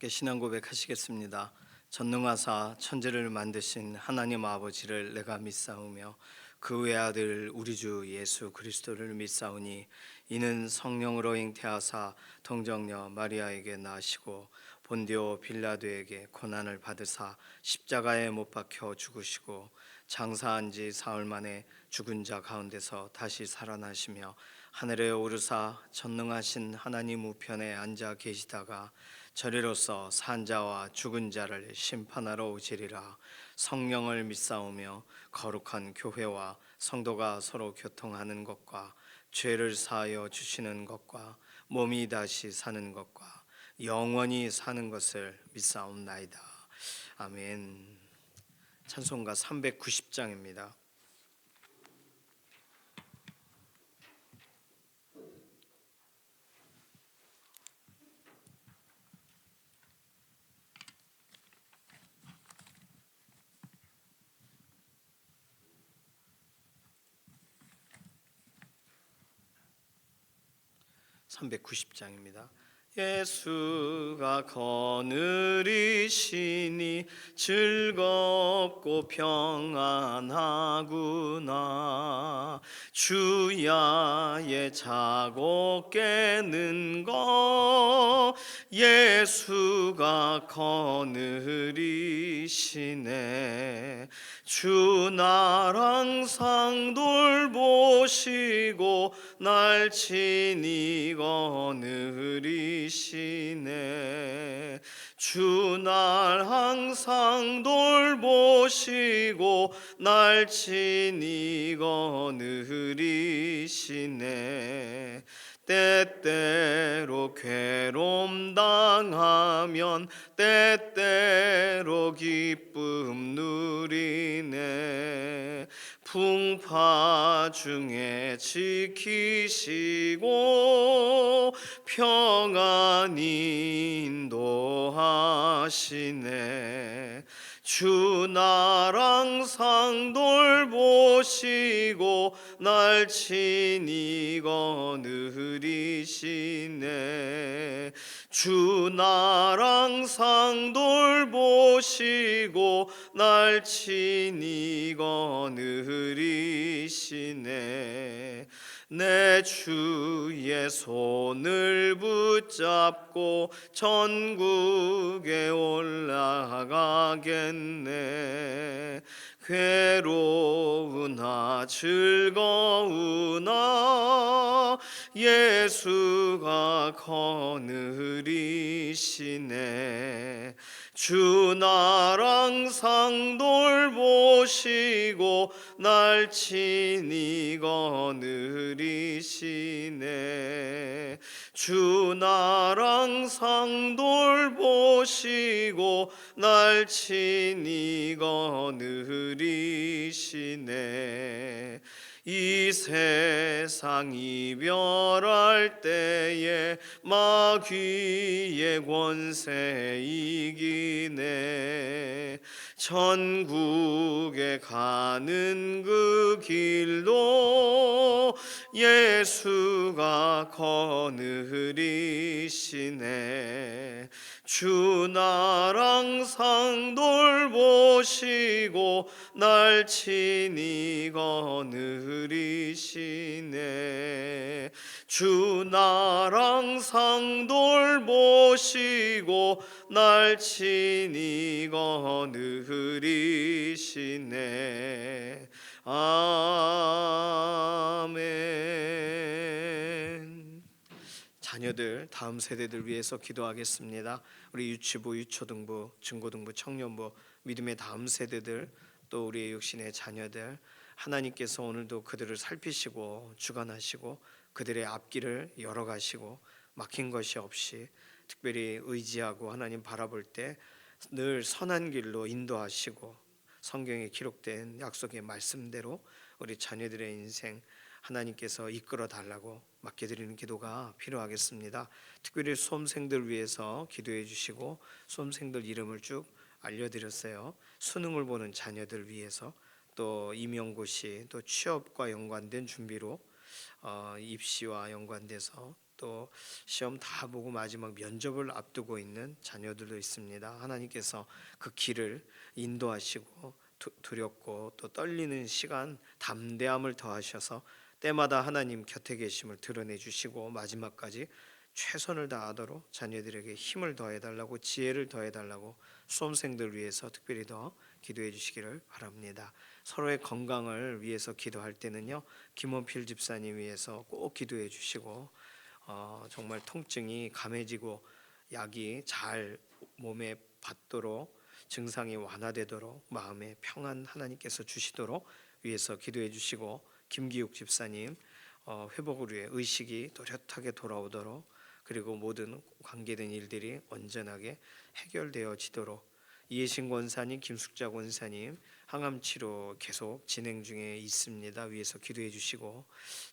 함께 신앙 고백하시겠습니다. 전능하사 천지를 만드신 하나님 아버지를 내가 믿사오며 그 외아들 우리 주 예수 그리스도를 믿사오니 이는 성령으로 잉태하사 동정녀 마리아에게 나시고 본디오 빌라도에게 고난을 받으사 십자가에 못 박혀 죽으시고 장사한 지 사흘 만에 죽은 자 가운데서 다시 살아나시며 하늘에 오르사 전능하신 하나님 우편에 앉아 계시다가 저리로서 산 자와 죽은 자를 심판하러 오시리라. 성령을 믿사오며 거룩한 교회와 성도가 서로 교통하는 것과 죄를 사하여 주시는 것과 몸이 다시 사는 것과 영원히 사는 것을 믿사옵나이다. 아멘. 찬송가 390장입니다. 390장입니다. 예수가 거느리시니 즐겁고 평안하구나. 주야의 자고 깨는 것 예수가 거느리시네. 주 날 항상 돌보시고 날 친히 거느리시네. 주 날 항상 돌보시고 날 친히 거느리시네. 때때로 괴로움 당하면 때때로 기쁨 누리네. 풍파 중에 지키시고 평안히 인도하시네. 주 날 항상 돌보시고 날 친히 거느리시네. 주 날 항상 돌보시고 날 친히 거느리시네. 내 주의 손을 붙잡고 천국에 올라가겠네. 괴로우나 즐거우나 예수가 거느리시네. 주 날 항상 돌보시고 날 친히 거느리시네. 주 날 항상 돌보시고 날 친히 거느리시네. 이 세상 이별할 때에 마귀의 권세 이기네. 천국에 가는 그 길도 예수가 거느리시네. 주 날 항상 돌보시고 날 친히 거느리시네. 주 날 항상 돌보시고 날 친히 거느리시네. 아멘. 자녀들, 다음 세대들 위해서 기도하겠습니다. 우리 유치부, 유초등부, 중고등부, 청년부, 믿음의 다음 세대들, 또 우리의 육신의 자녀들, 하나님께서 오늘도 그들을 살피시고 주관하시고 그들의 앞길을 열어가시고 막힌 것이 없이 특별히 의지하고 하나님 바라볼 때 늘 선한 길로 인도하시고 성경에 기록된 약속의 말씀대로 우리 자녀들의 인생 하나님께서 이끌어 달라고 맡겨드리는 기도가 필요하겠습니다. 특별히 수험생들 위해서 기도해 주시고 수험생들 이름을 쭉 알려드렸어요. 수능을 보는 자녀들 위해서, 또 임용고시, 또 취업과 연관된 준비로 입시와 연관돼서 또 시험 다 보고 마지막 면접을 앞두고 있는 자녀들도 있습니다. 하나님께서 그 길을 인도하시고 두렵고 또 떨리는 시간 담대함을 더하셔서 때마다 하나님 곁에 계심을 드러내 주시고 마지막까지 최선을 다하도록 자녀들에게 힘을 더해 달라고 지혜를 더해 달라고 수험생들 위해서 특별히 더 기도해 주시기를 바랍니다. 서로의 건강을 위해서 기도할 때는요, 김원필 집사님 위해서 꼭 기도해 주시고 정말 통증이 감해지고 약이 잘 몸에 받도록 증상이 완화되도록 마음의 평안 하나님께서 주시도록 위해서 기도해 주시고, 김기욱 집사님 회복을 위해 의식이 또렷하게 돌아오도록, 그리고 모든 관계된 일들이 온전하게 해결되어지도록, 이해신 권사님, 김숙자 권사님 항암 치료 계속 진행 중에 있습니다. 위해서 기도해 주시고,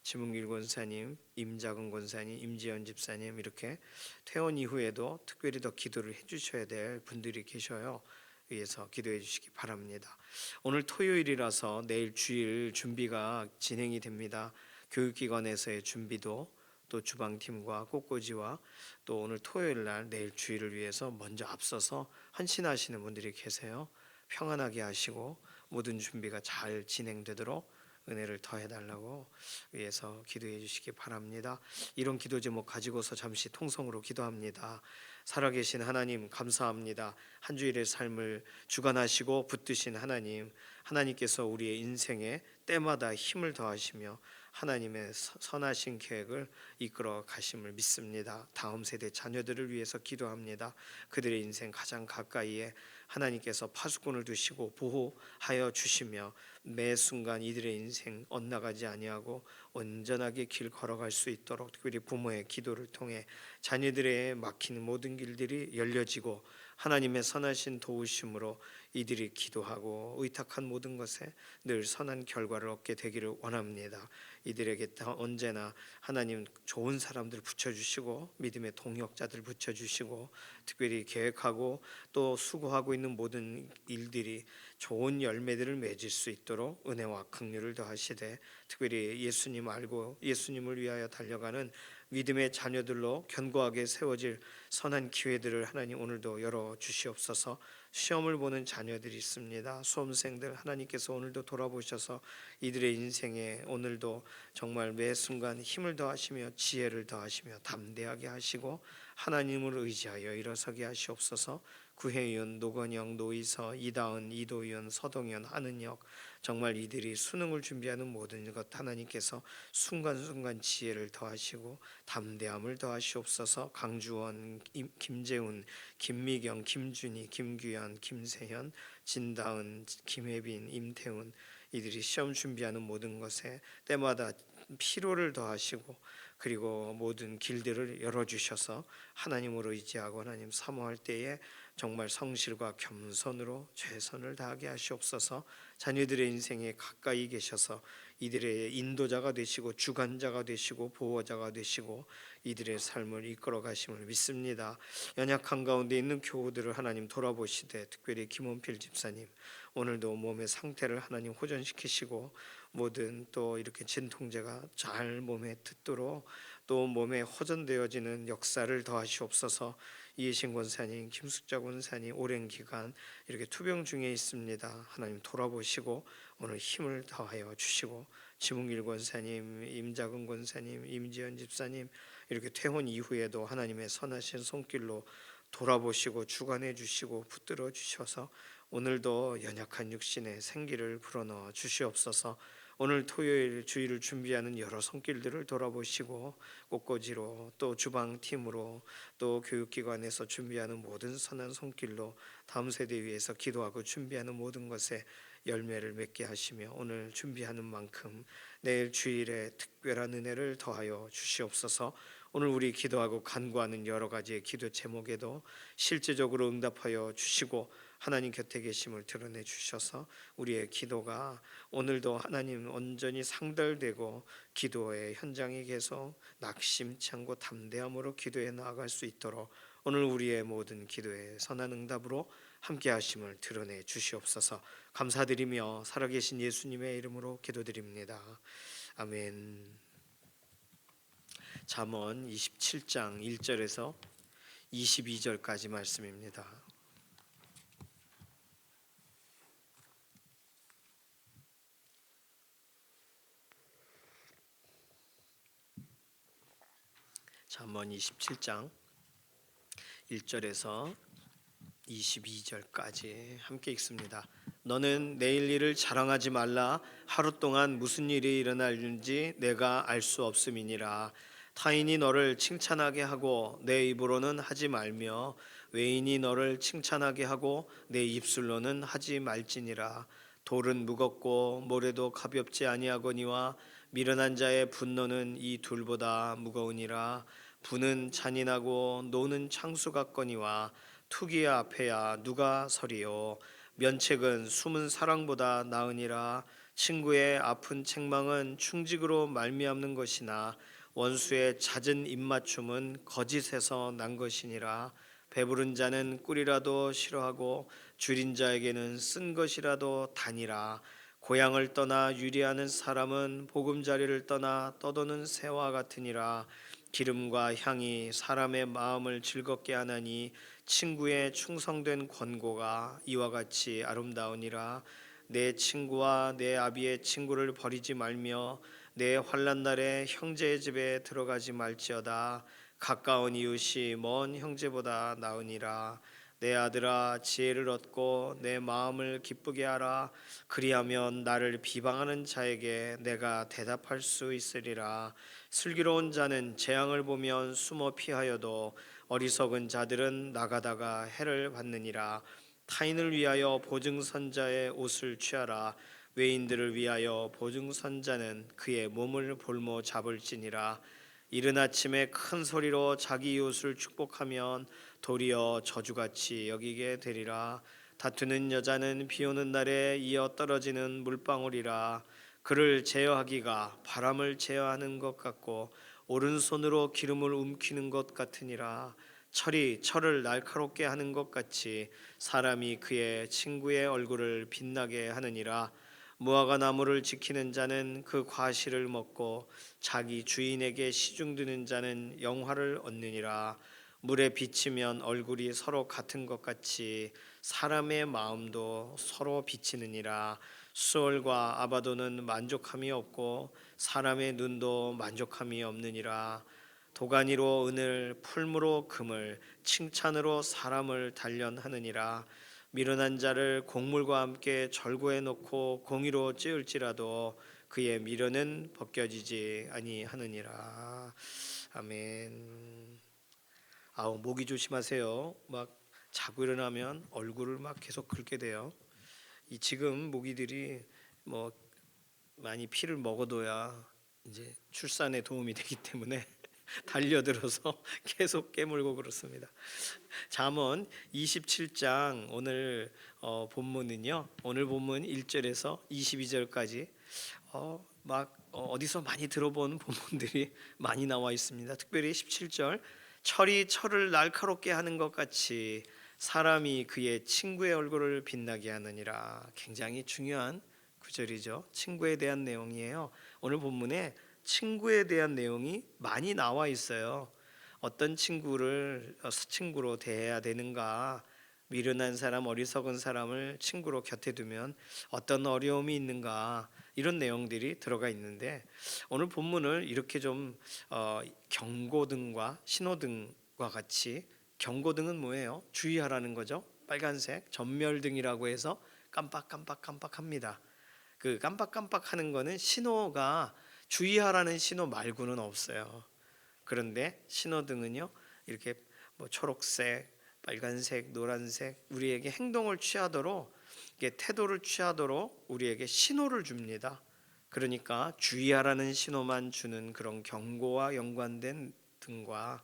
지문길 권사님, 임자근 권사님, 임지연 집사님 이렇게 퇴원 이후에도 특별히 더 기도를 해 주셔야 될 분들이 계셔요. 위해서 기도해 주시기 바랍니다. 오늘 토요일이라서 내일 주일 준비가 진행이 됩니다. 교육기관에서의 준비도 또 주방팀과 꽃꽂이와 또 오늘 토요일 날 내일 주일을 위해서 먼저 앞서서 헌신하시는 분들이 계세요. 평안하게 하시고 모든 준비가 잘 진행되도록 은혜를 더해달라고 위해서 기도해 주시기 바랍니다. 이런 기도 제목 가지고서 잠시 통성으로 기도합니다. 살아계신 하나님 감사합니다. 한 주일의 삶을 주관하시고 붙드신 하나님, 하나님께서 우리의 인생에 때마다 힘을 더하시며 하나님의 선하신 계획을 이끌어 가심을 믿습니다. 다음 세대 자녀들을 위해서 기도합니다. 그들의 인생 가장 가까이에 하나님께서 파수꾼을 두시고 보호하여 주시며 매 순간 이들의 인생 엇나가지 아니하고 온전하게 길 걸어갈 수 있도록 특별히 부모의 기도를 통해 자녀들의 막히는 모든 길들이 열려지고 하나님의 선하신 도우심으로 이들이 기도하고 의탁한 모든 것에 늘 선한 결과를 얻게 되기를 원합니다. 이들에게 언제나 하나님 좋은 사람들 붙여주시고 믿음의 동역자들 붙여주시고 특별히 계획하고 또 수고하고 있는 모든 일들이 좋은 열매들을 맺을 수 있도록 은혜와 긍휼을 더하시되 특별히 예수님 알고 예수님을 위하여 달려가는 믿음의 자녀들로 견고하게 세워질 선한 기회들을 하나님 오늘도 열어 주시옵소서. 시험을 보는 자녀들이 있습니다. 수험생들 하나님께서 오늘도 돌아보셔서 이들의 인생에 오늘도 정말 매 순간 힘을 더하시며 지혜를 더하시며 담대하게 하시고 하나님을 의지하여 일어서게 하시옵소서. 구혜윤, 노건영, 노이서, 이다은, 이도윤, 서동현, 한은혁 정말 이들이 수능을 준비하는 모든 것 하나님께서 순간순간 지혜를 더하시고 담대함을 더하시옵소서. 강주원, 김재훈, 김미경, 김준희, 김규현, 김세현, 진다은, 김혜빈, 임태훈 이들이 시험 준비하는 모든 것에 때마다 피로를 더하시고 그리고 모든 길들을 열어주셔서 하나님으로 의지하고 하나님 사모할 때에 정말 성실과 겸손으로 최선을 다하게 하시옵소서. 자녀들의 인생에 가까이 계셔서 이들의 인도자가 되시고 주관자가 되시고 보호자가 되시고 이들의 삶을 이끌어 가심을 믿습니다. 연약한 가운데 있는 교우들을 하나님 돌아보시되 특별히 김원필 집사님 오늘도 몸의 상태를 하나님 호전시키시고 모든 또 이렇게 진통제가 잘 몸에 듣도록 또 몸에 호전되어지는 역사를 더하시옵소서. 이해신 권사님, 김숙자 권사님 오랜 기간 이렇게 투병 중에 있습니다. 하나님 돌아보시고 오늘 힘을 더하여 주시고 지문길 권사님, 임자근 권사님, 임지연 집사님 이렇게 퇴원 이후에도 하나님의 선하신 손길로 돌아보시고 주관해 주시고 붙들어 주셔서 오늘도 연약한 육신에 생기를 불어넣어 주시옵소서. 오늘 토요일 주일을 준비하는 여러 손길들을 돌아보시고 꽃꽂이로 또 주방팀으로 또 교육기관에서 준비하는 모든 선한 손길로 다음 세대 위해서 기도하고 준비하는 모든 것에 열매를 맺게 하시며 오늘 준비하는 만큼 내일 주일에 특별한 은혜를 더하여 주시옵소서. 오늘 우리 기도하고 간구하는 여러 가지의 기도 제목에도 실제적으로 응답하여 주시고 하나님 곁에 계심을 드러내 주셔서 우리의 기도가 오늘도 하나님 온전히 상달되고 기도의 현장에 계속 낙심치 않고 담대함으로 기도해 나아갈 수 있도록 오늘 우리의 모든 기도에 선한 응답으로 함께 하심을 드러내 주시옵소서. 감사드리며 살아계신 예수님의 이름으로 기도드립니다. 아멘. 잠언 27장 1절에서 22절까지 말씀입니다. 잠언 27장 1절에서 22절까지 함께 읽습니다. 너는 내일 일을 자랑하지 말라. 하루 동안 무슨 일이 일어날는지 내가 알 수 없음이니라. 타인이 너를 칭찬하게 하고 내 입으로는 하지 말며 외인이 너를 칭찬하게 하고 내 입술로는 하지 말지니라. 돌은 무겁고 모래도 가볍지 아니하거니와 미련한 자의 분노는 이 둘보다 무거우니라. 부는 잔인하고 노는 창수 같거니와 투기의 앞에야 누가 서리요. 면책은 숨은 사랑보다 나으니라. 친구의 아픈 책망은 충직으로 말미암는 것이나 원수의 잦은 입맞춤은 거짓에서 난 것이니라. 배부른 자는 꿀이라도 싫어하고 줄인 자에게는 쓴 것이라도 다니라. 고향을 떠나 유리하는 사람은 보금자리를 떠나 떠도는 새와 같으니라. 기름과 향이 사람의 마음을 즐겁게 하나니 친구의 충성된 권고가 이와 같이 아름다우니라. 내 친구와 내 아비의 친구를 버리지 말며 내 환난 날에 형제의 집에 들어가지 말지어다. 가까운 이웃이 먼 형제보다 나으니라. 내 아들아 지혜를 얻고 내 마음을 기쁘게 하라. 그리하면 나를 비방하는 자에게 내가 대답할 수 있으리라. 슬기로운 자는 재앙을 보면 숨어 피하여도 어리석은 자들은 나가다가 해를 받느니라. 타인을 위하여 보증선자의 옷을 취하라. 외인들을 위하여 보증선자는 그의 몸을 볼모 잡을지니라. 이른 아침에 큰 소리로 자기 이웃을 축복하면 도리어 저주같이 여기게 되리라. 다투는 여자는 비오는 날에 이어 떨어지는 물방울이라. 그를 제어하기가 바람을 제어하는 것 같고 오른손으로 기름을 움키는 것 같으니라. 철이 철을 날카롭게 하는 것 같이 사람이 그의 친구의 얼굴을 빛나게 하느니라. 무화과 나무를 지키는 자는 그 과실을 먹고 자기 주인에게 시중드는 자는 영화를 얻느니라. 물에 비치면 얼굴이 서로 같은 것 같이 사람의 마음도 서로 비치느니라. 수월과 아바도는 만족함이 없고 사람의 눈도 만족함이 없느니라. 도가니로 은을, 풀무로 금을, 칭찬으로 사람을 단련하느니라. 미련한 자를 곡물과 함께 절구해 놓고 공의로 찌을지라도 그의 미련은 벗겨지지 아니하느니라. 아멘. 아우, 모기 조심하세요. 막 자고 일어나면 얼굴을 막 계속 긁게 돼요. 이 지금 모기들이 뭐 많이 피를 먹어둬야 이제 출산에 도움이 되기 때문에 달려들어서 계속 깨물고 그렇습니다. 잠언 27장 오늘 본문은요. 오늘 본문 1절에서 22절까지 어디서 많이 들어본 본문들이 많이 나와 있습니다. 특별히 17절 철이 철을 날카롭게 하는 것 같이 사람이 그의 친구의 얼굴을 빛나게 하느니라. 굉장히 중요한 구절이죠. 친구에 대한 내용이에요. 오늘 본문에 친구에 대한 내용이 많이 나와 있어요. 어떤 친구를 친구로 대해야 되는가, 미련한 사람, 어리석은 사람을 친구로 곁에 두면 어떤 어려움이 있는가, 이런 내용들이 들어가 있는데 오늘 본문을 이렇게 좀 경고등과 신호등과 같이, 경고등은 뭐예요? 주의하라는 거죠. 빨간색 전멸등이라고 해서 깜빡깜빡깜빡합니다. 그 깜빡깜빡하는 거는 신호가 주의하라는 신호 말고는 없어요. 그런데 신호등은요, 이렇게 뭐 초록색, 빨간색, 노란색, 우리에게 행동을 취하도록, 태도를 취하도록 우리에게 신호를 줍니다. 그러니까 주의하라는 신호만 주는 그런 경고와 연관된 등과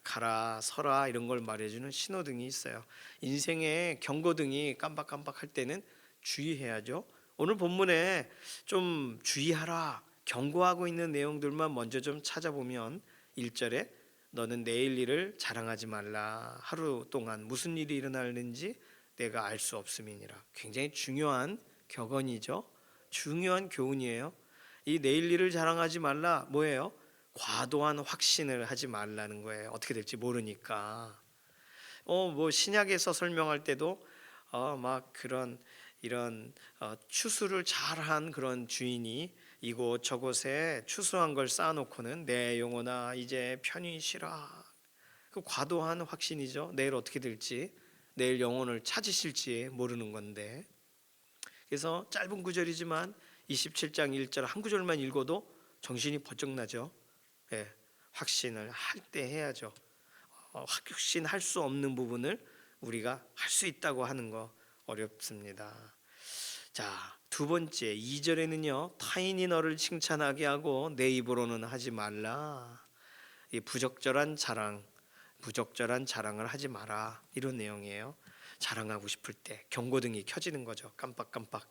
가라, 서라 이런 걸 말해주는 신호등이 있어요. 인생의 경고등이 깜빡깜빡할 때는 주의해야죠. 오늘 본문에 좀 주의하라, 경고하고 있는 내용들만 먼저 좀 찾아보면 1절에 너는 내일 일을 자랑하지 말라. 하루 동안 무슨 일이 일어나는지 내가 알 수 없음이니라. 굉장히 중요한 격언이죠. 중요한 교훈이에요. 이 내일 일을 자랑하지 말라 뭐예요? 과도한 확신을 하지 말라는 거예요. 어떻게 될지 모르니까. 뭐 신약에서 설명할 때도 막 그런 이런 추수를 잘한 그런 주인이 이곳 저곳에 추수한 걸 쌓아놓고는 내 영혼아 이제 편히 쉬라. 그 과도한 확신이죠. 내일 어떻게 될지, 내일 영혼을 찾으실지 모르는 건데. 그래서 짧은 구절이지만 27장 1절 한 구절만 읽어도 정신이 번쩍 나죠. 예, 확신을 할 때 해야죠. 확신할 수 없는 부분을 우리가 할 수 있다고 하는 거 어렵습니다. 자, 두 번째 2절에는요. 타인이 너를 칭찬하게 하고 내 입으로는 하지 말라. 이 부적절한 자랑을 하지 마라. 이런 내용이에요. 자랑하고 싶을 때 경고등이 켜지는 거죠. 깜빡깜빡.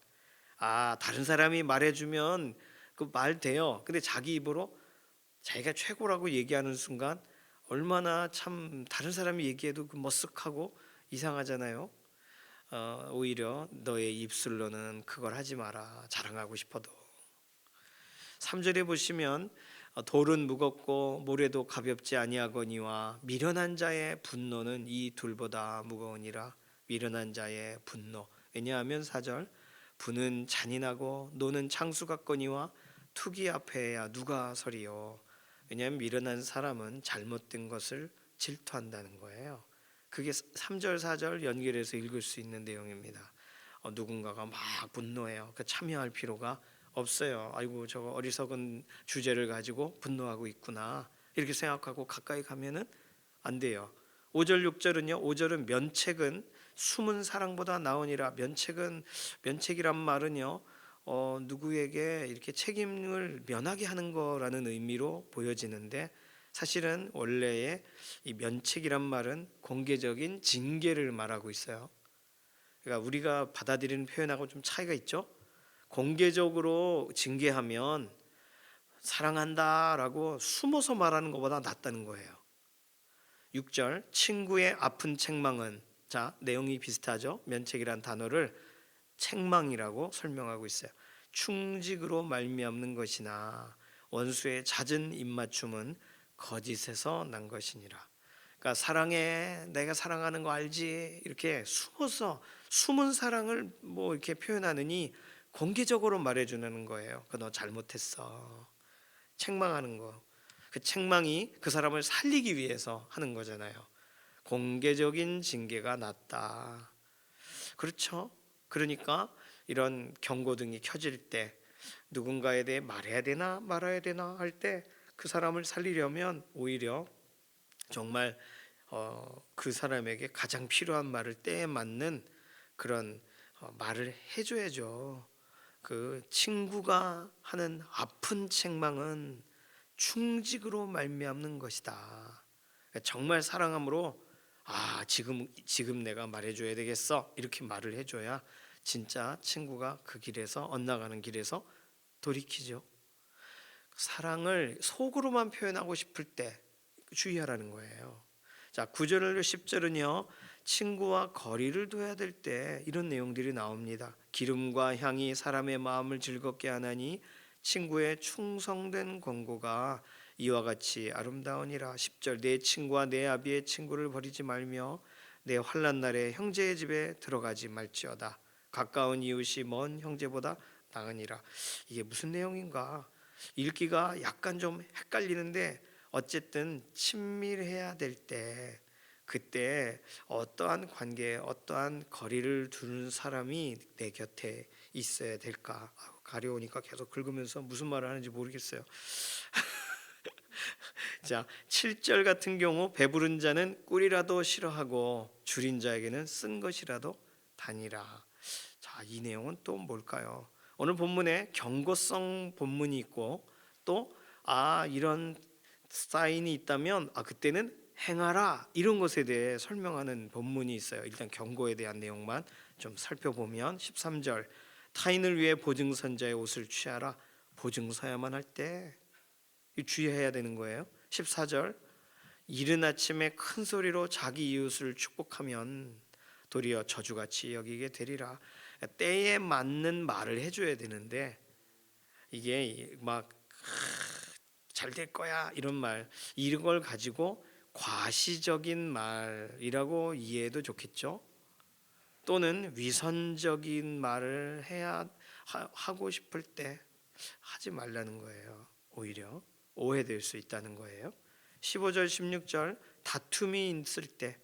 다른 사람이 말해주면 그 말 돼요. 근데 자기 입으로 자기가 최고라고 얘기하는 순간 얼마나 참 다른 사람이 얘기해도 그 머쓱하고 이상하잖아요. 오히려 너의 입술로는 그걸 하지 마라. 자랑하고 싶어도. 3절에 보시면 돌은 무겁고 모래도 가볍지 아니하거니와 미련한 자의 분노는 이 둘보다 무거우니라. 미련한 자의 분노. 왜냐하면 4절 분은 잔인하고 노는 창수 같거니와 투기 앞에야 누가 서리요. 왜냐하면 미련한 사람은 잘못된 것을 질투한다는 거예요. 그게 3절 4절 연결해서 읽을 수 있는 내용입니다. 누군가가 막 분노해요. 그 참여할 필요가 없어요. 아이고 저거 어리석은 주제를 가지고 분노하고 있구나 이렇게 생각하고 가까이 가면은 안 돼요. 5절 6절은요. 5절은 면책은 숨은 사랑보다 나으니라. 면책이란 말은요. 누구에게 이렇게 책임을 면하게 하는 거라는 의미로 보여지는데 사실은 원래의 이 면책이란 말은 공개적인 징계를 말하고 있어요. 그러니까 우리가 받아들이는 표현하고 좀 차이가 있죠. 공개적으로 징계하면 사랑한다라고 숨어서 말하는 것보다 낫다는 거예요. 6절 친구의 아픈 책망은 자 내용이 비슷하죠. 면책이란 단어를 책망이라고 설명하고 있어요. 충직으로 말미암는 것이나 원수의 잦은 입맞춤은 거짓에서 난 것이니라. 그러니까 사랑해 내가 사랑하는 거 알지 이렇게 숨어서 숨은 사랑을 뭐 이렇게 표현하느니 공개적으로 말해주는 거예요. 그 너 잘못했어. 책망하는 거. 그 책망이 그 사람을 살리기 위해서 하는 거잖아요. 공개적인 징계가 낫다. 그렇죠? 그러니까 이런 경고등이 켜질 때 누군가에 대해 말해야 되나 말아야 되나 할 때 그 사람을 살리려면 오히려 정말 그 사람에게 가장 필요한 말을 때에 맞는 그런 말을 해줘야죠. 그 친구가 하는 아픈 책망은 충직으로 말미암는 것이다. 정말 사랑함으로 지금 내가 말해줘야 되겠어 이렇게 말을 해줘야 진짜 친구가 그 길에서 엇나가는 길에서 돌이키죠. 사랑을 속으로만 표현하고 싶을 때 주의하라는 거예요. 자 9절 10절은요 친구와 거리를 둬야 될 때 이런 내용들이 나옵니다. 기름과 향이 사람의 마음을 즐겁게 하나니 친구의 충성된 권고가 이와 같이 아름다우니라. 10절 내 친구와 내 아비의 친구를 버리지 말며 내 환난 날에 형제의 집에 들어가지 말지어다. 가까운 이웃이 먼 형제보다 나으니라. 이게 무슨 내용인가? 읽기가 약간 좀 헷갈리는데 어쨌든 친밀해야 될 때 그때 어떠한 관계, 어떠한 거리를 두는 사람이 내 곁에 있어야 될까? 가려우니까 계속 긁으면서 무슨 말을 하는지 모르겠어요. 자, 7절 같은 경우 배부른 자는 꿀이라도 싫어하고 줄인 자에게는 쓴 것이라도 다니라. 자, 이 내용은 또 뭘까요? 오늘 본문에 경고성 본문이 있고 또 이런 사인이 있다면 그때는 행하라 이런 것에 대해 설명하는 본문이 있어요. 일단 경고에 대한 내용만 좀 살펴보면 13절 타인을 위해 보증선자의 옷을 취하라. 보증서야만 할 때 주의해야 되는 거예요. 14절 이른 아침에 큰 소리로 자기 이웃을 축복하면 도리어 저주같이 여기게 되리라. 때에 맞는 말을 해줘야 되는데 이게 막 잘 될 거야 이런 말, 이런 걸 가지고 과시적인 말이라고 이해해도 좋겠죠. 또는 위선적인 말을 하고 싶을 때 하지 말라는 거예요. 오히려 오해될 수 있다는 거예요. 15절 16절 다툼이 있을 때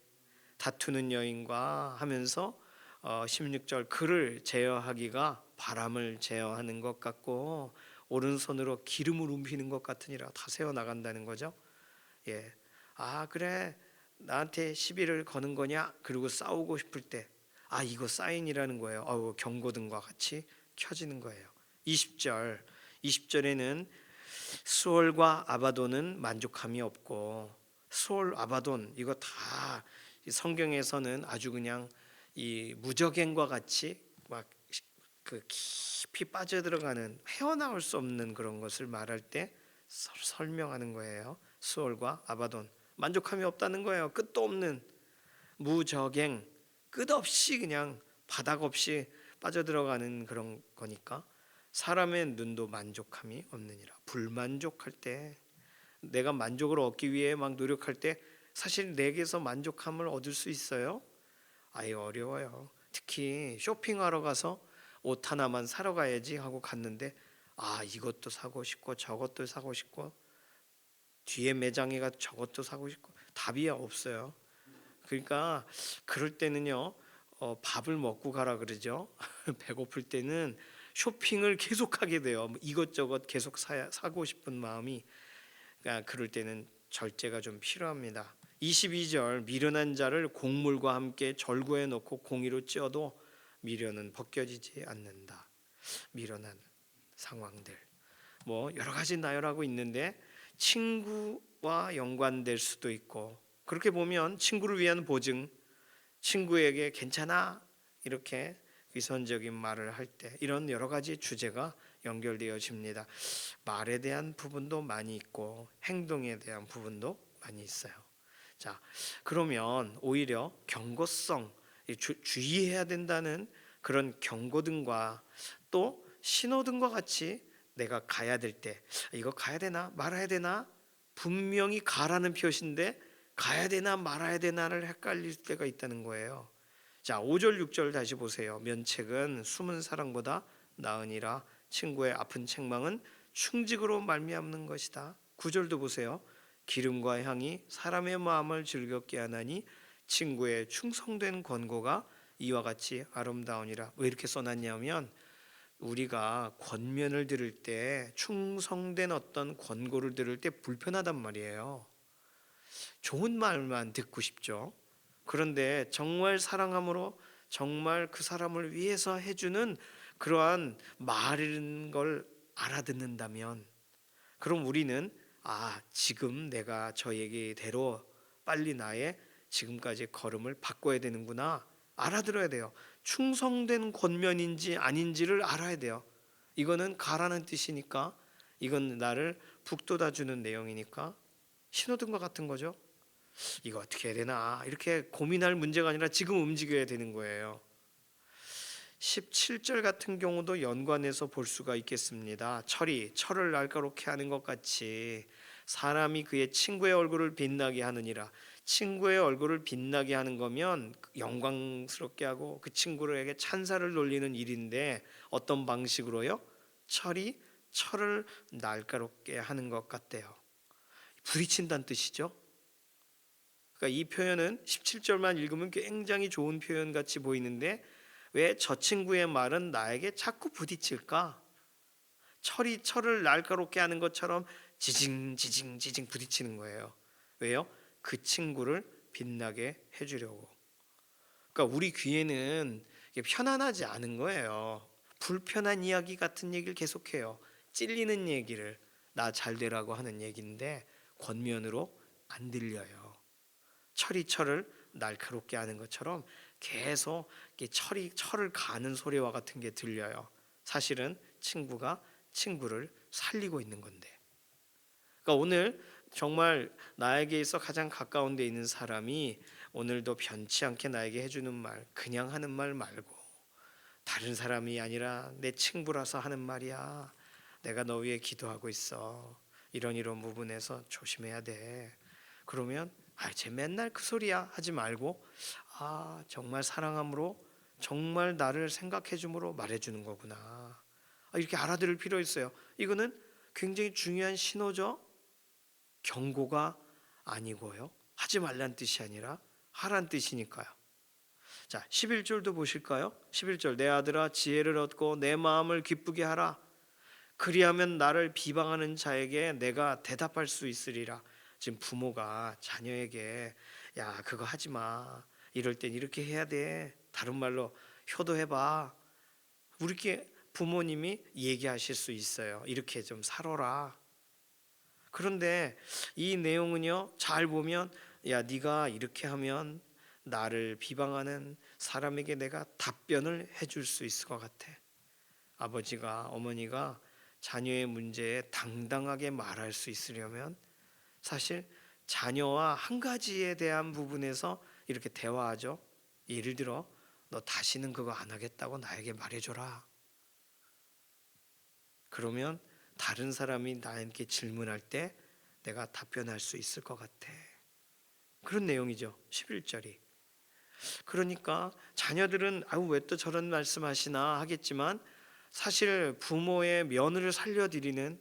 다투는 여인과 하면서 16절 그를 제어하기가 바람을 제어하는 것 같고 오른손으로 기름을 움피는 것 같으니라. 다 세워 나간다는 거죠. 예. 아 그래 나한테 시비를 거는 거냐? 그리고 싸우고 싶을 때 이거 사인이라는 거예요. 경고등과 같이 켜지는 거예요. 20절에는 수월과 아바돈은 만족함이 없고, 수월 아바돈 이거 다 성경에서는 아주 그냥 이 무적행과 같이 막 그 깊이 빠져들어가는 헤어나올 수 없는 그런 것을 말할 때 설명하는 거예요. 수월과 아바돈 만족함이 없다는 거예요. 끝도 없는 무적행, 끝없이 그냥 바닥 없이 빠져들어가는 그런 거니까 사람의 눈도 만족함이 없느니라. 불만족할 때, 내가 만족을 얻기 위해 막 노력할 때 사실 내게서 만족함을 얻을 수 있어요? 아예 어려워요. 특히 쇼핑하러 가서 옷 하나만 사러 가야지 하고 갔는데 이것도 사고 싶고 저것도 사고 싶고 뒤에 매장에 가서 저것도 사고 싶고 답이 없어요. 그러니까 그럴 때는요 밥을 먹고 가라 그러죠. 배고플 때는 쇼핑을 계속하게 돼요. 이것저것 계속 사고 싶은 마음이. 그러니까 그럴 때는 절제가 좀 필요합니다. 22절 미련한 자를 곡물과 함께 절구에 넣고 공의로 찧어도 미련은 벗겨지지 않는다. 미련한 상황들 여러 가지 나열하고 있는데 친구와 연관될 수도 있고, 그렇게 보면 친구를 위한 보증, 친구에게 괜찮아 이렇게 위선적인 말을 할 때 이런 여러 가지 주제가 연결되어집니다. 말에 대한 부분도 많이 있고 행동에 대한 부분도 많이 있어요. 자, 그러면 오히려 경고성, 주의해야 된다는 그런 경고등과 또 신호등과 같이 내가 가야 될 때 이거 가야 되나 말아야 되나, 분명히 가라는 표시인데 가야 되나 말아야 되나를 헷갈릴 때가 있다는 거예요. 자, 5절 6절 다시 보세요. 면책은 숨은 사랑보다 나으니라. 친구의 아픈 책망은 충직으로 말미암는 것이다. 9절도 보세요. 기름과 향이 사람의 마음을 즐겁게 하나니 친구의 충성된 권고가 이와 같이 아름다우니라. 왜 이렇게 써놨냐면 우리가 권면을 들을 때, 충성된 어떤 권고를 들을 때 불편하단 말이에요. 좋은 말만 듣고 싶죠. 그런데 정말 사랑함으로 정말 그 사람을 위해서 해주는 그러한 말인 걸 알아듣는다면, 그럼 우리는 지금 내가 저 얘기대로 빨리 나의 지금까지 걸음을 바꿔야 되는구나 알아들어야 돼요. 충성된 권면인지 아닌지를 알아야 돼요. 이거는 가라는 뜻이니까, 이건 나를 북돋아주는 내용이니까 신호등과 같은 거죠. 이거 어떻게 해야 되나 이렇게 고민할 문제가 아니라 지금 움직여야 되는 거예요. 17절 같은 경우도 연관해서 볼 수가 있겠습니다. 철을 날카롭게 하는 것 같이 사람이 그의 친구의 얼굴을 빛나게 하느니라. 친구의 얼굴을 빛나게 하는 거면 영광스럽게 하고 그 친구에게 찬사를 돌리는 일인데 어떤 방식으로요? 철을 날카롭게 하는 것 같대요. 부딪힌다는 뜻이죠. 그러니까 이 표현은 17절만 읽으면 굉장히 좋은 표현 같이 보이는데 왜 저 친구의 말은 나에게 자꾸 부딪힐까? 철을 날카롭게 하는 것처럼 지징 부딪히는 거예요. 왜요? 그 친구를 빛나게 해주려고. 그러니까 우리 귀에는 편안하지 않은 거예요. 불편한 이야기 같은 얘기를 계속해요. 찔리는 얘기를, 나 잘 되라고 하는 얘기인데 권면으로 안 들려요. 철을 날카롭게 하는 것처럼 계속 철을 가는 소리와 같은 게 들려요. 사실은 친구가 친구를 살리고 있는 건데. 그러니까 오늘 정말 나에게 있어 가장 가까운 데 있는 사람이 오늘도 변치 않게 나에게 해주는 말, 그냥 하는 말 말고 다른 사람이 아니라 내 친구라서 하는 말이야. 내가 너 위해 기도하고 있어. 이런 부분에서 조심해야 돼. 그러면 쟤 맨날 그 소리야 하지 말고 정말 사랑함으로 정말 나를 생각해 줌으로 말해 주는 거구나. 이렇게 알아들을 필요 있어요. 이거는 굉장히 중요한 신호죠. 경고가 아니고요. 하지 말란 뜻이 아니라 하란 뜻이니까요. 자, 11절도 보실까요? 11절 내 아들아 지혜를 얻고 내 마음을 기쁘게 하라. 그리하면 나를 비방하는 자에게 내가 대답할 수 있으리라. 지금 부모가 자녀에게 야 그거 하지 마. 이럴 땐 이렇게 해야 돼. 다른 말로 효도해봐. 우리께 부모님이 얘기하실 수 있어요. 이렇게 좀 살아라. 그런데 이 내용은요 잘 보면 야 네가 이렇게 하면 나를 비방하는 사람에게 내가 답변을 해줄 수 있을 것 같아. 아버지가 어머니가 자녀의 문제에 당당하게 말할 수 있으려면 사실 자녀와 한 가지에 대한 부분에서 이렇게 대화하죠. 예를 들어 너 다시는 그거 안 하겠다고 나에게 말해줘라. 그러면 다른 사람이 나에게 질문할 때 내가 답변할 수 있을 것 같아. 그런 내용이죠. 11절이. 그러니까 자녀들은 왜 또 저런 말씀하시나 하겠지만 사실 부모의 면을 살려드리는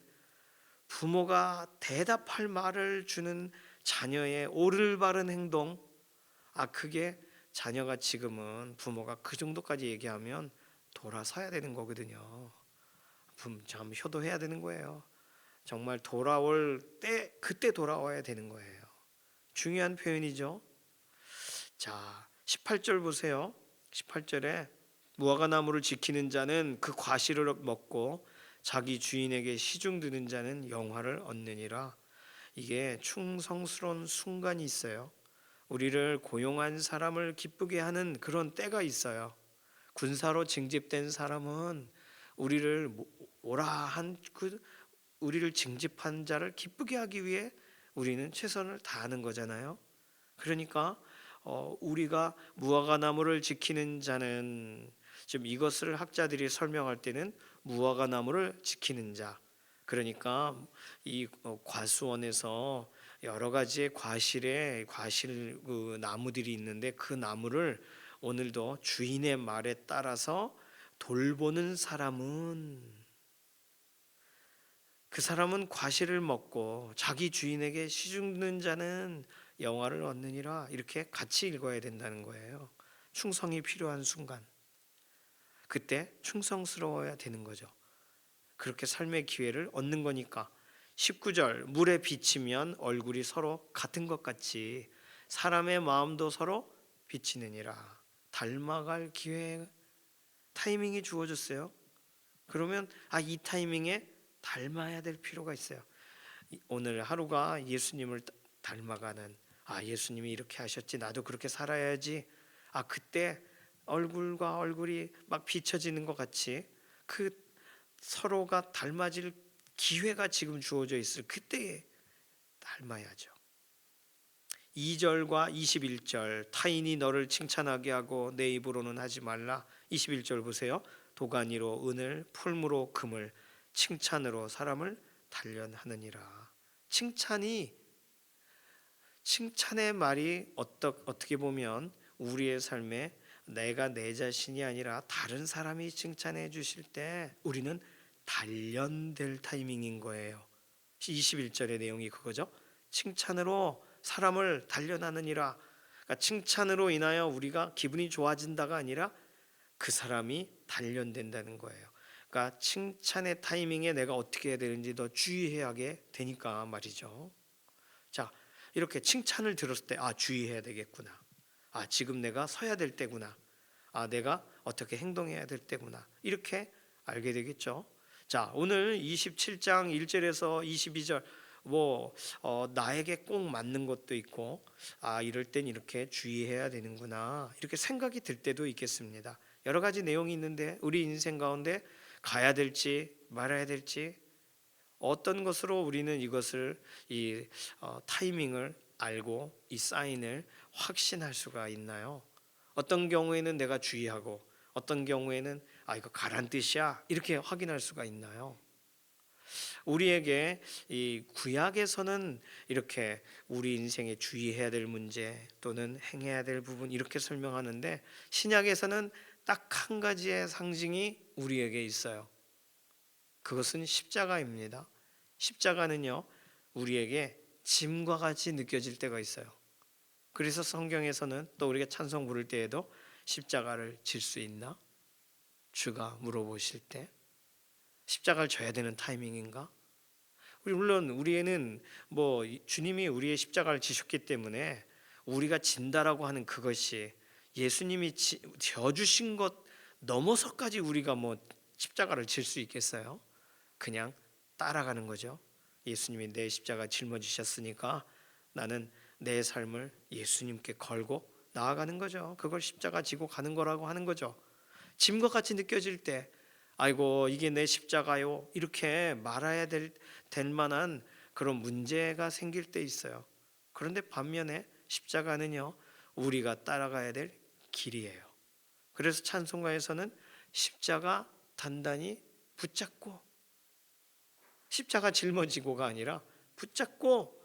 부모가 대답할 말을 주는 자녀의 올바른 행동 그게 자녀가 지금은 부모가 그 정도까지 얘기하면 돌아서야 되는 거거든요. 참 효도해야 되는 거예요. 정말 돌아올 때 그때 돌아와야 되는 거예요. 중요한 표현이죠. 자, 18절 보세요. 18절에 무화과 나무를 지키는 자는 그 과실을 먹고 자기 주인에게 시중 드는 자는 영화를 얻느니라. 이게 충성스러운 순간이 있어요. 우리를 고용한 사람을 기쁘게 하는 그런 때가 있어요. 군사로 징집된 사람은 우리를 오라 한 우리를 징집한 자를 기쁘게 하기 위해 우리는 최선을 다하는 거잖아요. 그러니까 우리가 무화과 나무를 지키는 자는 지금 이것을 학자들이 설명할 때는 무화과 나무를 지키는 자, 그러니까 이 과수원에서 여러 가지의 과실 그 나무들이 있는데 그 나무를 오늘도 주인의 말에 따라서 돌보는 사람은 그 사람은 과실을 먹고 자기 주인에게 시중드는 자는 영화를 얻느니라. 이렇게 같이 읽어야 된다는 거예요. 충성이 필요한 순간 그때 충성스러워야 되는 거죠. 그렇게 삶의 기회를 얻는 거니까. 19절 물에 비치면 얼굴이 서로 같은 것 같이 사람의 마음도 서로 비치느니라. 닮아갈 기회 타이밍이 주어졌어요. 그러면 이 타이밍에 닮아야 될 필요가 있어요. 오늘 하루가 예수님을 닮아가는 예수님이 이렇게 하셨지 나도 그렇게 살아야지. 그때 얼굴과 얼굴이 막 비춰지는 것 같이 그 서로가 닮아질 기회가 지금 주어져 있을 그때에 닮아야죠. 2절과 21절 타인이 너를 칭찬하게 하고 내 입으로는 하지 말라. 21절 보세요. 도가니로 은을 풀무로 금을 칭찬으로 사람을 단련하느니라. 칭찬의 말이 어떻게 보면 우리의 삶에 내가 내 자신이 아니라 다른 사람이 칭찬해 주실 때 우리는 단련될 타이밍인 거예요. 21절의 내용이 그거죠. 칭찬으로 사람을 단련하느니라. 그러니까 칭찬으로 인하여 우리가 기분이 좋아진다가 아니라 그 사람이 단련된다는 거예요. 그러니까 칭찬의 타이밍에 내가 어떻게 해야 되는지 더 주의하게 되니까 말이죠. 자, 이렇게 칭찬을 들었을 때 주의해야 되겠구나. 지금 내가 서야 될 때구나. 내가 어떻게 행동해야 될 때구나. 이렇게 알게 되겠죠. 자, 오늘 27장 1절에서 22절 나에게 꼭 맞는 것도 있고 이럴 땐 이렇게 주의해야 되는구나. 이렇게 생각이 들 때도 있겠습니다. 여러 가지 내용이 있는데 우리 인생 가운데 가야 될지 말아야 될지 어떤 것으로 우리는 이것을 타이밍을 알고 이 사인을 확신할 수가 있나요? 어떤 경우에는 내가 주의하고 어떤 경우에는 이거 가란 뜻이야 이렇게 확인할 수가 있나요? 우리에게 이 구약에서는 이렇게 우리 인생에 주의해야 될 문제 또는 행해야 될 부분 이렇게 설명하는데, 신약에서는 딱 한 가지의 상징이 우리에게 있어요. 그것은 십자가입니다. 십자가는요, 우리에게 짐과 같이 느껴질 때가 있어요. 그래서 성경에서는 또 우리가 찬송 부를 때에도 십자가를 질 수 있나? 주가 물어보실 때 십자가를 져야 되는 타이밍인가? 물론 우리에는 주님이 우리의 십자가를 지셨기 때문에 우리가 진다라고 하는 그것이 예수님이 져주신 것 넘어서까지 우리가 십자가를 질 수 있겠어요? 그냥 따라가는 거죠. 예수님이 내 십자가 짊어지셨으니까 나는 내 삶을 예수님께 걸고 나아가는 거죠. 그걸 십자가 지고 가는 거라고 하는 거죠. 짐과 같이 느껴질 때 아이고 이게 내 십자가요 이렇게 말해야 될 만한 그런 문제가 생길 때 있어요. 그런데 반면에 십자가는요, 우리가 따라가야 될 길이에요. 그래서 찬송가에서는 십자가 단단히 붙잡고, 십자가 짊어지고가 아니라 붙잡고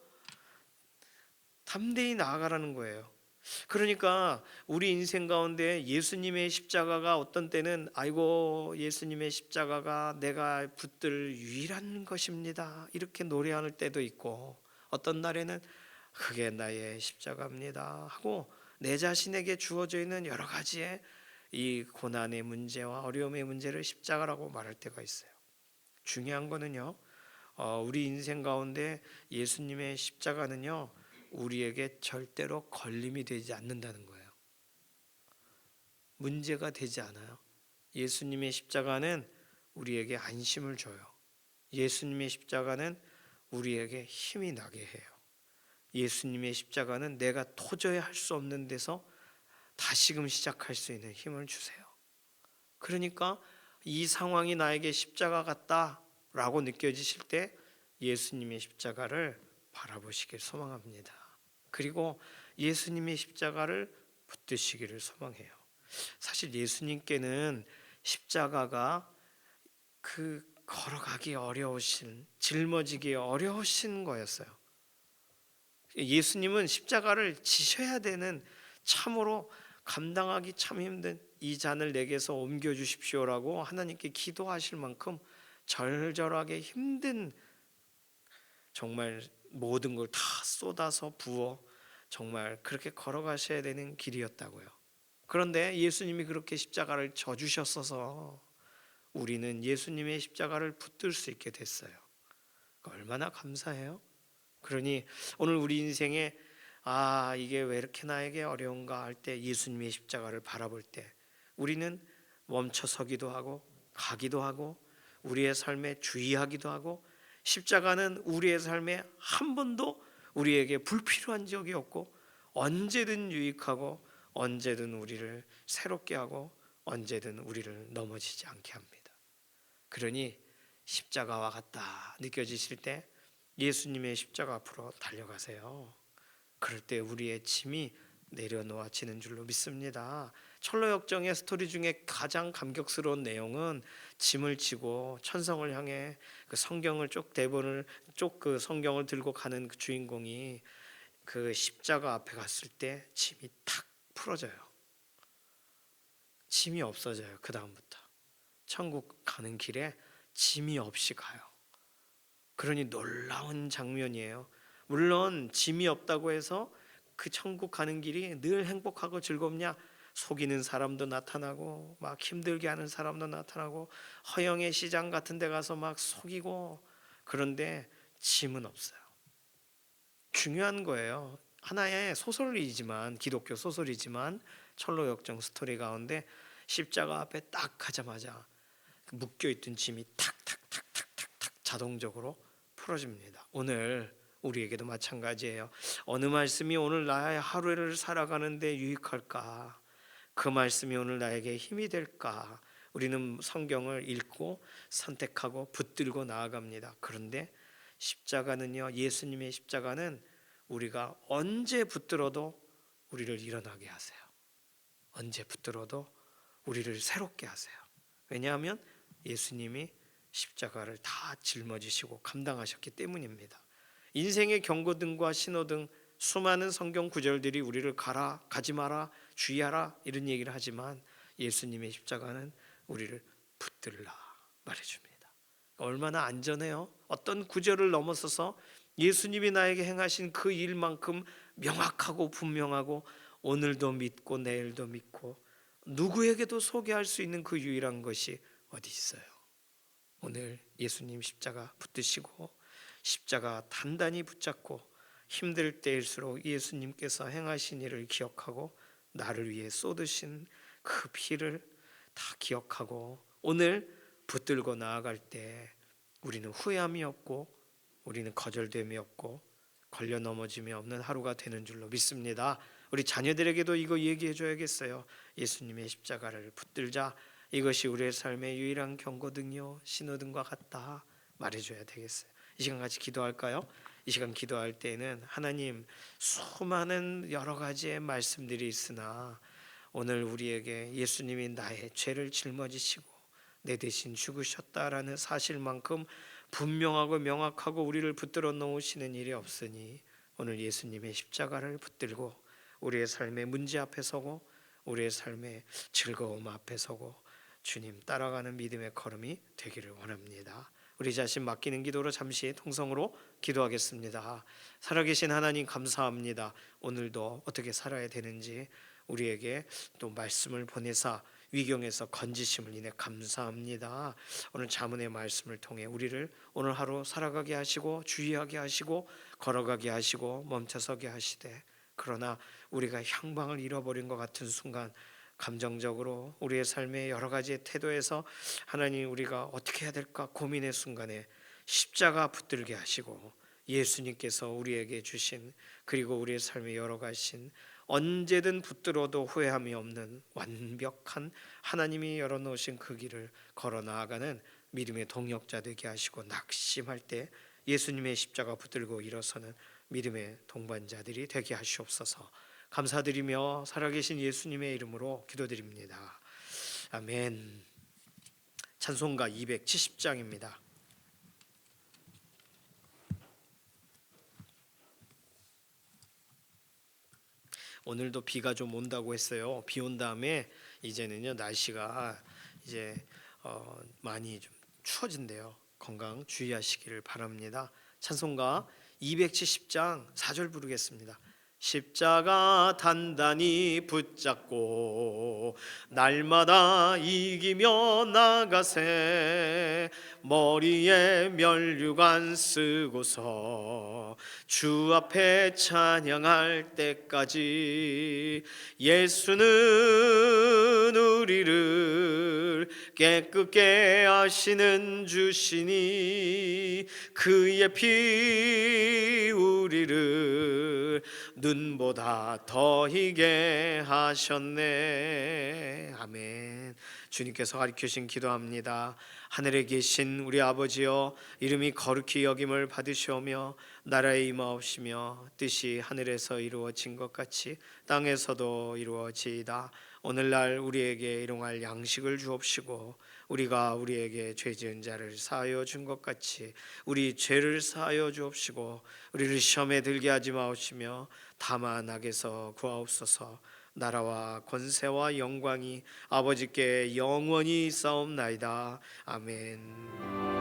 담대히 나아가라는 거예요. 그러니까 우리 인생 가운데 예수님의 십자가가 어떤 때는 아이고 예수님의 십자가가 내가 붙들 유일한 것입니다 이렇게 노래하는 때도 있고, 어떤 날에는 그게 나의 십자가입니다 하고 내 자신에게 주어져 있는 여러 가지의 이 고난의 문제와 어려움의 문제를 십자가라고 말할 때가 있어요. 중요한 거는요, 우리 인생 가운데 예수님의 십자가는요, 우리에게 절대로 걸림이 되지 않는다는 거예요. 문제가 되지 않아요. 예수님의 십자가는 우리에게 안심을 줘요. 예수님의 십자가는 우리에게 힘이 나게 해요. 예수님의 십자가는 내가 도저히 할 수 없는 데서 다시금 시작할 수 있는 힘을 주세요. 그러니까 이 상황이 나에게 십자가 같다라고 느껴지실 때 예수님의 십자가를 바라보시길 소망합니다. 그리고 예수님의 십자가를 붙드시기를 소망해요. 사실 예수님께는 십자가가 걸어가기 어려우신, 짊어지기 어려우신 거였어요. 예수님은 십자가를 지셔야 되는, 참으로 감당하기 참 힘든 이 잔을 내게서 옮겨 주십시오라고 하나님께 기도하실 만큼 절절하게 힘든, 정말 모든 걸 다 쏟아서 부어 정말 그렇게 걸어가셔야 되는 길이었다고요. 그런데 예수님이 그렇게 십자가를 져주셨어서 우리는 예수님의 십자가를 붙들 수 있게 됐어요. 얼마나 감사해요. 그러니 오늘 우리 인생에 이게 왜 이렇게 나에게 어려운가 할 때 예수님의 십자가를 바라볼 때 우리는 멈춰서기도 하고 가기도 하고 우리의 삶에 주의하기도 하고, 십자가는 우리의 삶에 한 번도 우리에게 불필요한 적이 없고 언제든 유익하고 언제든 우리를 새롭게 하고 언제든 우리를 넘어지지 않게 합니다. 그러니 십자가와 같다 느껴지실 때 예수님의 십자가 앞으로 달려가세요. 그럴 때 우리의 짐이 내려놓아지는 줄로 믿습니다. 철로역정의 스토리 중에 가장 감격스러운 내용은 짐을 지고 천성을 향해 그 성경을 그 성경을 들고 가는 그 주인공이 그 십자가 앞에 갔을 때 짐이 탁 풀어져요. 짐이 없어져요. 그 다음부터 천국 가는 길에 짐이 없이 가요. 그러니 놀라운 장면이에요. 물론 짐이 없다고 해서 그 천국 가는 길이 늘 행복하고 즐겁냐? 속이는 사람도 나타나고 막 힘들게 하는 사람도 나타나고 허영의 시장 같은 데 가서 막 속이고, 그런데 짐은 없어요. 중요한 거예요. 하나의 소설이지만, 기독교 소설이지만 철로역정 스토리 가운데 십자가 앞에 딱 가자마자 묶여있던 짐이 탁탁탁탁탁탁 자동적으로 풀어집니다. 오늘 우리에게도 마찬가지예요. 어느 말씀이 오늘 나의 하루를 살아가는데 유익할까? 그 말씀이 오늘 나에게 힘이 될까? 우리는 성경을 읽고 선택하고 붙들고 나아갑니다. 그런데 십자가는요, 예수님의 십자가는 우리가 언제 붙들어도 우리를 일어나게 하세요. 언제 붙들어도 우리를 새롭게 하세요. 왜냐하면 예수님이 십자가를 다 짊어지시고 감당하셨기 때문입니다. 인생의 경고등과 신호등, 수많은 성경 구절들이 우리를 가라, 가지 마라, 주의하라 이런 얘기를 하지만 예수님의 십자가는 우리를 붙들라 말해줍니다. 얼마나 안전해요. 어떤 구절을 넘어서서 예수님이 나에게 행하신 그 일만큼 명확하고 분명하고 오늘도 믿고 내일도 믿고 누구에게도 소개할 수 있는 그 유일한 것이 어디 있어요? 오늘 예수님 십자가 붙드시고 십자가 단단히 붙잡고 힘들 때일수록 예수님께서 행하신 일을 기억하고 나를 위해 쏟으신 그 피를 다 기억하고 오늘 붙들고 나아갈 때 우리는 후회함이 없고 우리는 거절됨이 없고 걸려 넘어짐이 없는 하루가 되는 줄로 믿습니다. 우리 자녀들에게도 이거 얘기해 줘야겠어요. 예수님의 십자가를 붙들자. 이것이 우리의 삶의 유일한 경고등이요 신호등과 같다 말해줘야 되겠어요. 이 시간 같이 기도할까요? 이 시간 기도할 때에는 하나님, 수많은 여러 가지의 말씀들이 있으나 오늘 우리에게 예수님이 나의 죄를 짊어지시고 내 대신 죽으셨다라는 사실만큼 분명하고 명확하고 우리를 붙들어 놓으시는 일이 없으니 오늘 예수님의 십자가를 붙들고 우리의 삶의 문제 앞에 서고 우리의 삶의 즐거움 앞에 서고 주님 따라가는 믿음의 걸음이 되기를 원합니다. 우리 자신 맡기는 기도로 잠시 통성으로 기도하겠습니다. 살아계신 하나님 감사합니다. 오늘도 어떻게 살아야 되는지 우리에게 또 말씀을 보내사 위경에서 건지심을 인해 감사합니다. 오늘 자문의 말씀을 통해 우리를 오늘 하루 살아가게 하시고 주의하게 하시고 걸어가게 하시고 멈춰서게 하시되 그러나 우리가 향방을 잃어버린 것 같은 순간 감정적으로 우리의 삶의 여러 가지 태도에서 하나님 우리가 어떻게 해야 될까 고민의 순간에 십자가 붙들게 하시고 예수님께서 우리에게 주신 그리고 우리의 삶에 열어가신 언제든 붙들어도 후회함이 없는 완벽한 하나님이 열어놓으신 그 길을 걸어 나아가는 믿음의 동역자 되게 하시고 낙심할 때 예수님의 십자가 붙들고 일어서는 믿음의 동반자들이 되게 하시옵소서. 감사드리며 살아계신 예수님의 이름으로 기도드립니다. 아멘. 찬송가 270장입니다. 오늘도 비가 좀 온다고 했어요. 비 온 다음에 이제는요 날씨가 이제 많이 좀 추워진대요. 건강 주의하시기를 바랍니다. 찬송가 270장 4절 부르겠습니다. 십자가 단단히 붙잡고 날마다 이기며 나가세 머리에 면류관 쓰고서 주 앞에 찬양할 때까지 예수는 우리를 깨끗게 하시는 주시니 그의 피 우리를 눈보다 더 희게 하셨네. 아멘. 주님께서 가르치신 기도합니다. 하늘에 계신 우리 아버지여, 이름이 거룩히 여김을 받으시오며 나라의 임하옵시며 뜻이 하늘에서 이루어진 것 같이 땅에서도 이루어지이다. 오늘날 우리에게 일용할 양식을 주옵시고 우리가 우리에게 죄 지은 자를 사하여 준 것 같이 우리 죄를 사하여 주옵시고 우리를 시험에 들게 하지 마옵시며 다만 악에서 구하옵소서. 나라와 권세와 영광이 아버지께 영원히 있사옵나이다. 아멘.